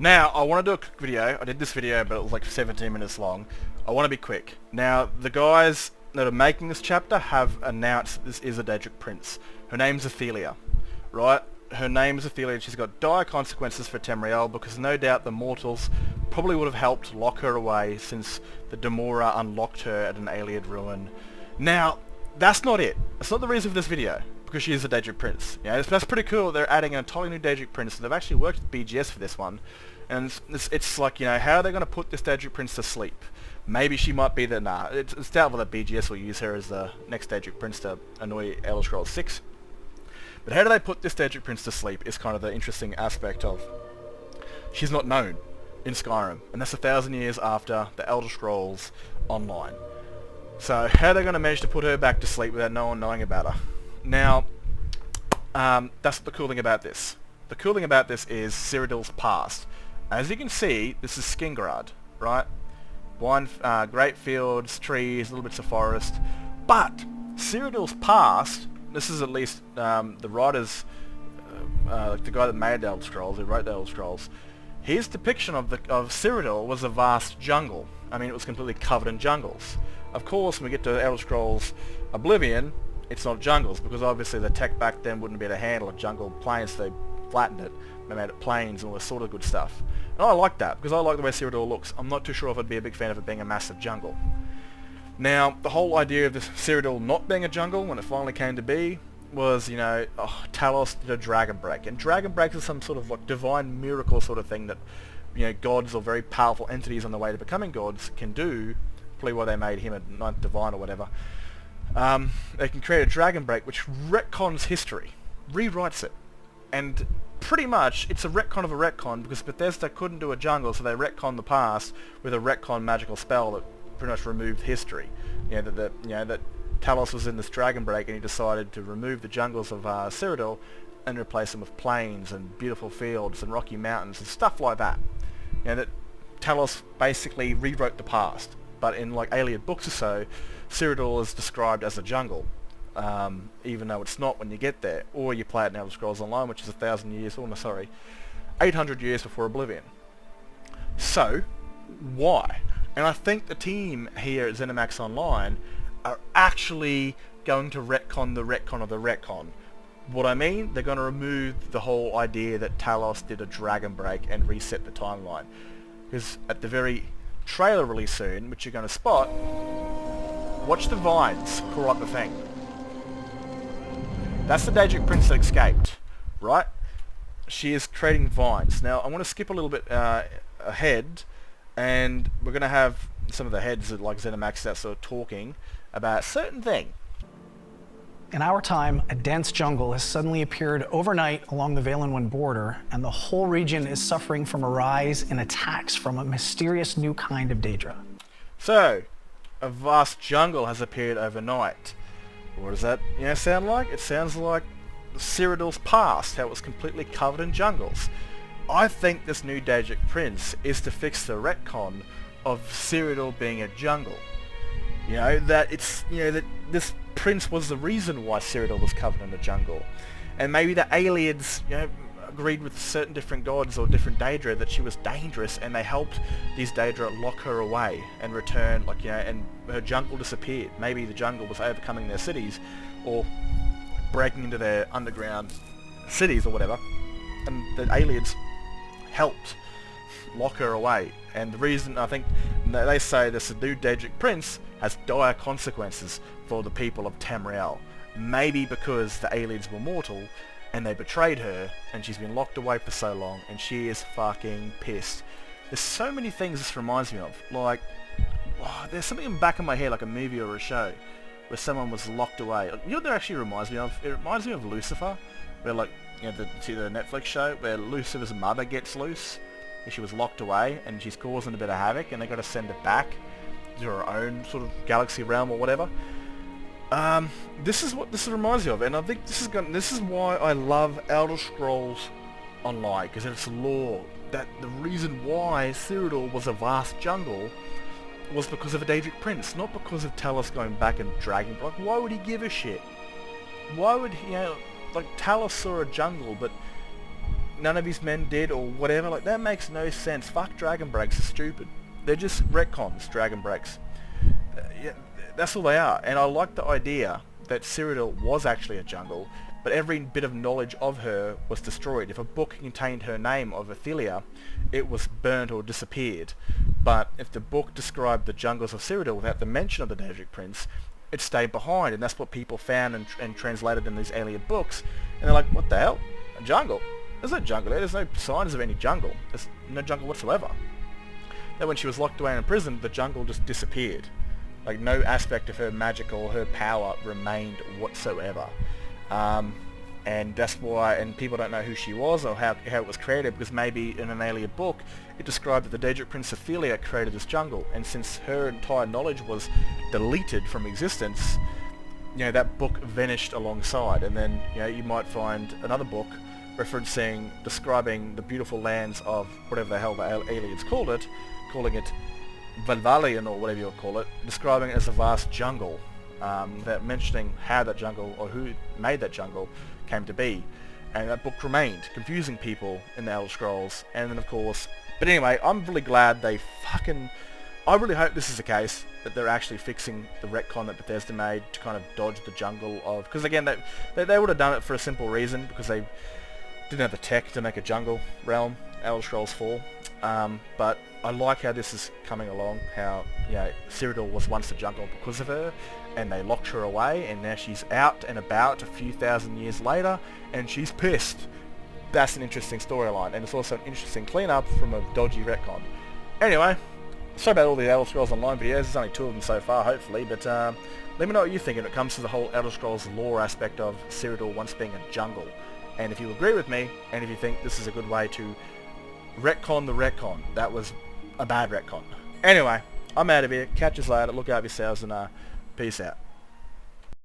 Now, I want to do a quick video. I did this video, but it was like 17 minutes long. I want to be quick. Now, the guys that are making this chapter have announced that this is a Daedric Prince. Her name's Athelia, right? Her name's Athelia. She's got dire consequences for Tamriel because no doubt the mortals probably would have helped lock her away since the Demora unlocked her at an Ayleid ruin. Now, that's not it. That's not the reason for this video, because she is a Daedric Prince. Yeah, that's pretty cool. They're adding an entirely new Daedric Prince. They've actually worked with BGS for this one. And it's like, you know, how are they going to put this Daedric Prince to sleep? Maybe she might be the... Nah, it's doubtful that BGS will use her as the next Daedric Prince to annoy Elder Scrolls 6. But how do they put this Daedric Prince to sleep is kind of the interesting aspect of... She's not known in Skyrim, and that's 1,000 years after the Elder Scrolls Online. So how are they going to manage to put her back to sleep without no one knowing about her? Now, that's the cool thing about this. The cool thing about this is Cyrodiils past. As you can see, this is Skingrad, right? Great fields, trees, little bits of forest. But Cyrodiils past, this is at least the writers, like the guy that made the Elder Scrolls, who wrote the Elder Scrolls, his depiction of Cyrodiil was a vast jungle. I mean, it was completely covered in jungles. Of course, when we get to Elder Scrolls Oblivion, it's not jungles, because obviously the tech back then wouldn't be able to handle a jungle plains, so they flattened it. They made it plains and all this sort of good stuff. And I like that, because I like the way Cyrodiil looks. I'm not too sure if I'd be a big fan of it being a massive jungle. Now, the whole idea of this Cyrodiil not being a jungle, when it finally came to be, was, you know, Talos did a Dragonbreak. And Dragonbreak is some sort of like divine miracle sort of thing that, you know, gods or very powerful entities on the way to becoming gods can do. Probably why they made him a ninth divine or whatever. They can create a Dragonbreak which retcons history, rewrites it, and pretty much it's a retcon of a retcon, because Bethesda couldn't do a jungle, so they retconned the past with a retcon magical spell that pretty much removed history. You know, that Talos was in this Dragonbreak and he decided to remove the jungles of Cyrodiil and replace them with plains and beautiful fields and rocky mountains and stuff like that. You know, that Talos basically rewrote the past. But in like Ayleid books or so, Cyrodiil is described as a jungle, even though it's not when you get there. Or you play it in Elder Scrolls Online, which is 1,000 years, 800 years before Oblivion. So, why? And I think the team here at ZeniMax Online are actually going to retcon the retcon of the retcon. What I mean, they're going to remove the whole idea that Talos did a Dragonbreak and reset the timeline. Because at the very trailer release soon, which you're going to spot, watch the vines crawl up the thing. That's the Daedric Prince that escaped, right? She is creating vines. Now, I want to skip a little bit ahead, and we're going to have some of the heads of like ZeniMax that sort of talking about a certain thing. In our time, a dense jungle has suddenly appeared overnight along the Valenwyn border, and the whole region is suffering from a rise in attacks from a mysterious new kind of Daedra. So, a vast jungle has appeared overnight. What does that, sound like? It sounds like Cyrodiil's past, how it was completely covered in jungles. I think this new Daedric Prince is to fix the retcon of Cyrodiil being a jungle. You know, that it's, that this prince was the reason why Cyrodiil was covered in the jungle. And maybe the Ayleids, agreed with certain different gods or different Daedra that she was dangerous, and they helped these Daedra lock her away and return, and her jungle disappeared. Maybe the jungle was overcoming their cities or breaking into their underground cities or whatever, and the Ayleids helped lock her away. And the reason, I think, they say this new Daedric Prince has dire consequences for the people of Tamriel. Maybe because the Ayleids were mortal and they betrayed her, and she's been locked away for so long, and she is fucking pissed. There's so many things this reminds me of. Like, there's something in the back of my head, like a movie or a show, where someone was locked away. You know what that actually reminds me of? It reminds me of Lucifer, where the Netflix show, where Lucifer's mother gets loose, and she was locked away, and she's causing a bit of havoc, and they got to send her back to her own sort of galaxy realm or whatever. This is what this reminds me of, and I think this is why I love Elder Scrolls Online, because it's lore. That the reason why Cyrodiil was a vast jungle was because of a Daedric Prince, not because of Talos going back and dragging. Like, why would he give a shit? Why would he, Talos saw a jungle, but none of his men did or whatever. Like, that makes no sense. Fuck dragon breaks are stupid. They're just retcons, dragon breaks. Yeah, that's all they are. And I like the idea that Cyrodiil was actually a jungle, but every bit of knowledge of her was destroyed. If a book contained her name of Athelia, it was burnt or disappeared. But if the book described the jungles of Cyrodiil without the mention of the Daedric Prince, it stayed behind, and that's what people found and translated in these earlier books. And they're like, what the hell? A jungle? There's no jungle there. There's no signs of any jungle. There's no jungle whatsoever. Then when she was locked away in prison, the jungle just disappeared. Like, no aspect of her magic or her power remained whatsoever. And that's why, and people don't know who she was or how it was created, because maybe in an earlier book it described that the Daedric Prince Athelia created this jungle, and since her entire knowledge was deleted from existence, you know, that book vanished alongside. And then, you know, you might find another book describing the beautiful lands of whatever the hell the aliens called it, calling it Valvalian or whatever you'll call it, describing it as a vast jungle, that mentioning how that jungle or who made that jungle came to be. And that book remained confusing people in the Elder Scrolls. And then of course, but anyway, I'm really glad they I really hope this is the case, that they're actually fixing the retcon that Bethesda made to kind of dodge the jungle of, because again, they would have done it for a simple reason, because they didn't have the tech to make a jungle realm, Elder Scrolls 4. But I like how this is coming along, how, you know, Cyrodiil was once the jungle because of her, and they locked her away, and now she's out and about a few thousand years later, and she's pissed. That's an interesting storyline, and it's also an interesting cleanup from a dodgy retcon. Anyway, sorry about all the Elder Scrolls Online videos, there's only 2 of them so far, hopefully, but let me know what you think when it comes to the whole Elder Scrolls lore aspect of Cyrodiil once being a jungle. And if you agree with me, and if you think this is a good way to retcon the retcon, that was a bad retcon. Anyway, I'm out of here. Catch us later. Look out for yourselves, and peace out.